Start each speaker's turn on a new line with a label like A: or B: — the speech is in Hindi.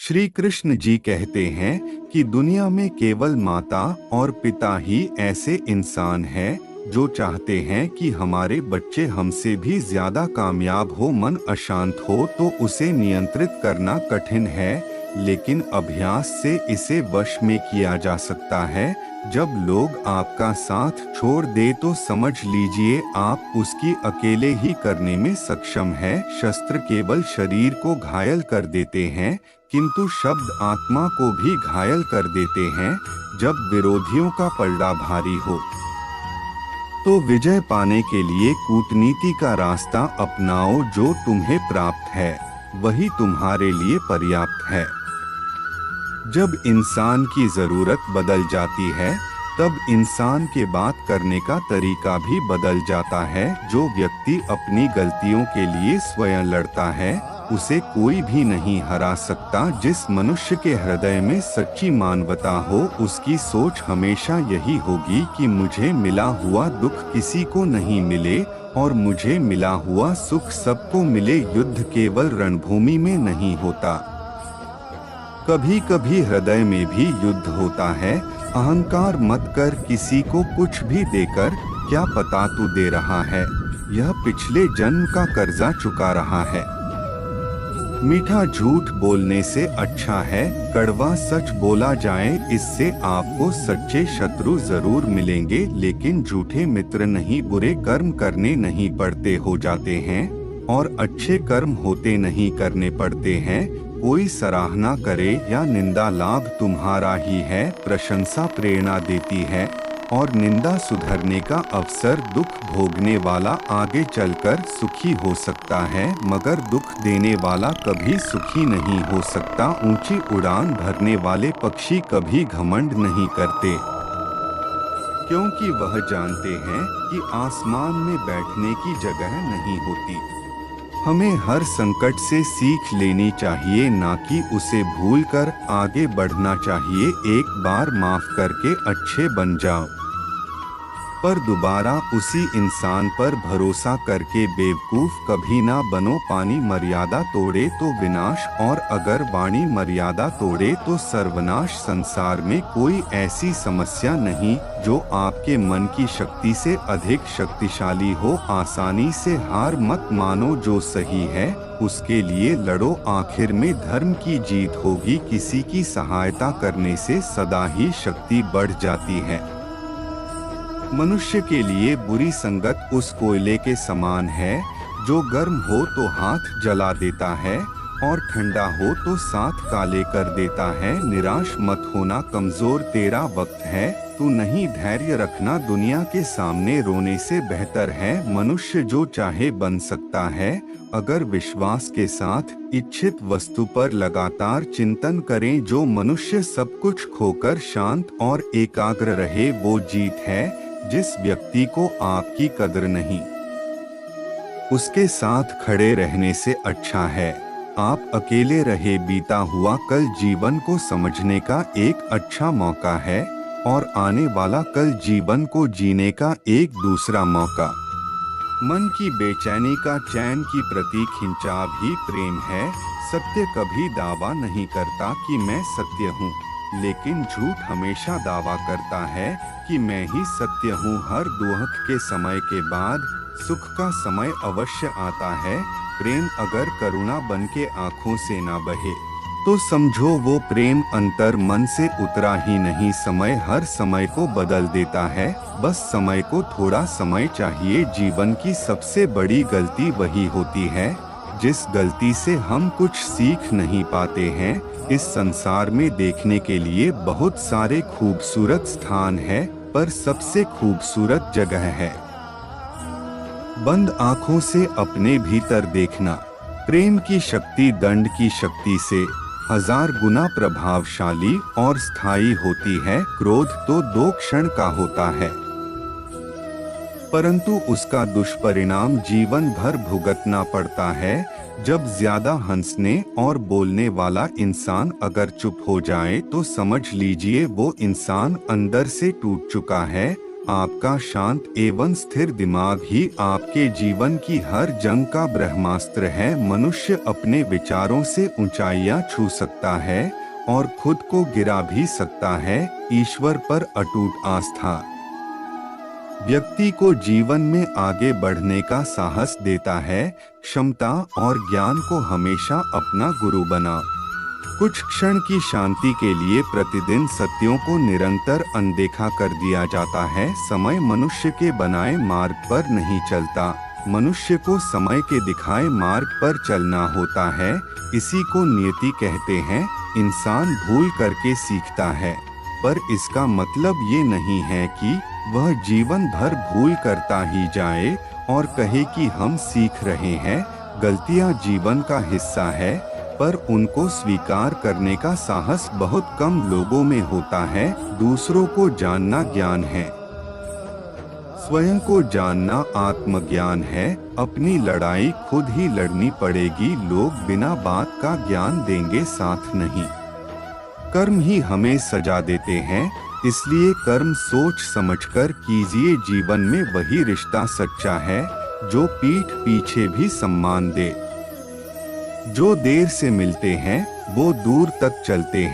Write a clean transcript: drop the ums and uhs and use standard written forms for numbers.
A: श्री कृष्ण जी कहते हैं कि दुनिया में केवल माता और पिता ही ऐसे इंसान हैं जो चाहते हैं कि हमारे बच्चे हमसे भी ज्यादा कामयाब हो। मन अशांत हो तो उसे नियंत्रित करना कठिन है, लेकिन अभ्यास से इसे वश में किया जा सकता है। जब लोग आपका साथ छोड़ दे तो समझ लीजिए आप उसकी अकेले ही करने में सक्षम है। शस्त्र केवल शरीर को घायल कर देते हैं, किंतु शब्द आत्मा को भी घायल कर देते हैं। जब विरोधियों का पलड़ा भारी हो तो विजय पाने के लिए कूटनीति का रास्ता अपनाओ। जो तुम्हें प्राप्त है वही तुम्हारे लिए पर्याप्त है। जब इंसान की जरूरत बदल जाती है तब इंसान के बात करने का तरीका भी बदल जाता है। जो व्यक्ति अपनी गलतियों के लिए स्वयं लड़ता है उसे कोई भी नहीं हरा सकता। जिस मनुष्य के हृदय में सच्ची मानवता हो उसकी सोच हमेशा यही होगी कि मुझे मिला हुआ दुख किसी को नहीं मिले और मुझे मिला हुआ सुख सबको मिले। युद्ध केवल रणभूमि में नहीं होता, कभी कभी हृदय में भी युद्ध होता है। अहंकार मत कर, किसी को कुछ भी देकर क्या पता तू दे रहा है, यह पिछले जन्म का कर्जा चुका रहा है। मीठा झूठ बोलने से अच्छा है कड़वा सच बोला जाए। इससे आपको सच्चे शत्रु जरूर मिलेंगे, लेकिन झूठे मित्र नहीं। बुरे कर्म करने नहीं पड़ते, हो जाते हैं, और अच्छे कर्म होते नहीं, करने पड़ते हैं। कोई सराहना करे या निंदा लाभ तुम्हारा ही है। प्रशंसा प्रेरणा देती है और निंदा सुधरने का अवसर। दुख भोगने वाला आगे चलकर सुखी हो सकता है, मगर दुख देने वाला कभी सुखी नहीं हो सकता। ऊंची उड़ान भरने वाले पक्षी कभी घमंड नहीं करते, क्योंकि वह जानते हैं कि आसमान में बैठने की जगह नहीं होती। हमें हर संकट से सीख लेनी चाहिए, ना कि उसे भूलकर आगे बढ़ना चाहिए। एक बार माफ करके अच्छे बन जाओ, पर दोबारा उसी इंसान पर भरोसा करके बेवकूफ कभी ना बनो। पानी मर्यादा तोड़े तो विनाश, और अगर वाणी मर्यादा तोड़े तो सर्वनाश। संसार में कोई ऐसी समस्या नहीं जो आपके मन की शक्ति से अधिक शक्तिशाली हो। आसानी से हार मत मानो, जो सही है उसके लिए लड़ो, आखिर में धर्म की जीत होगी। किसी की सहायता करने से सदा ही शक्ति बढ़ जाती है। मनुष्य के लिए बुरी संगत उस कोयले के समान है जो गर्म हो तो हाथ जला देता है और ठंडा हो तो साथ काले कर देता है। निराश मत होना, कमजोर तेरा वक्त है, तू नहीं धैर्य रखना दुनिया के सामने रोने से बेहतर है। मनुष्य जो चाहे बन सकता है अगर विश्वास के साथ इच्छित वस्तु पर लगातार चिंतन करें। जो मनुष्य सब कुछ खोकर शांत और एकाग्र रहे वो जीत है। जिस व्यक्ति को आपकी कदर नहीं उसके साथ खड़े रहने से अच्छा है आप अकेले रहे। बीता हुआ कल जीवन को समझने का एक अच्छा मौका है और आने वाला कल जीवन को जीने का एक दूसरा मौका। मन की बेचैनी का चैन की प्रतीक खिंचाव ही प्रेम है। सत्य कभी दावा नहीं करता कि मैं सत्य हूँ, लेकिन झूठ हमेशा दावा करता है कि मैं ही सत्य हूँ। हर दुख के समय के बाद सुख का समय अवश्य आता है। प्रेम अगर करुणा बन के आँखों से ना बहे तो समझो वो प्रेम अंतर मन से उतरा ही नहीं। समय हर समय को बदल देता है, बस समय को थोड़ा समय चाहिए। जीवन की सबसे बड़ी गलती वही होती है जिस गलती से हम कुछ सीख नहीं पाते हैं। इस संसार में देखने के लिए बहुत सारे खूबसूरत स्थान हैं, पर सबसे खूबसूरत जगह है बंद आँखों से अपने भीतर देखना। प्रेम की शक्ति दंड की शक्ति से 1000 गुना प्रभावशाली और स्थायी होती है। क्रोध तो 2 क्षण का होता है, परंतु उसका दुष्परिणाम जीवन भर भुगतना पड़ता है। जब ज्यादा हंसने और बोलने वाला इंसान अगर चुप हो जाए तो समझ लीजिए वो इंसान अंदर से टूट चुका है। आपका शांत एवं स्थिर दिमाग ही आपके जीवन की हर जंग का ब्रह्मास्त्र है। मनुष्य अपने विचारों से ऊंचाइयां छू सकता है और खुद को गिरा भी सकता है। ईश्वर पर अटूट आस्था व्यक्ति को जीवन में आगे बढ़ने का साहस देता है। क्षमता और ज्ञान को हमेशा अपना गुरु बना। कुछ क्षण की शांति के लिए प्रतिदिन सत्यों को निरंतर अनदेखा कर दिया जाता है। समय मनुष्य के बनाए मार्ग पर नहीं चलता, मनुष्य को समय के दिखाए मार्ग पर चलना होता है। इसी को नियति कहते हैं। इंसान भूल करके सीखता है, पर इसका मतलब ये नहीं है कि वह जीवन भर भूल करता ही जाए और कहे कि हम सीख रहे हैं। गलतियां जीवन का हिस्सा है, पर उनको स्वीकार करने का साहस बहुत कम लोगों में होता है। दूसरों को जानना ज्ञान है, स्वयं को जानना आत्मज्ञान है। अपनी लड़ाई खुद ही लड़नी पड़ेगी। लोग बिना बात का ज्ञान देंगे, साथ नहीं। कर्म ही हमें सजा देते हैं, इसलिए कर्म सोच समझकर कीजिए। जीवन में वही रिश्ता सच्चा है जो पीठ पीछे भी सम्मान दे। जो देर से मिलते हैं वो दूर तक चलते हैं।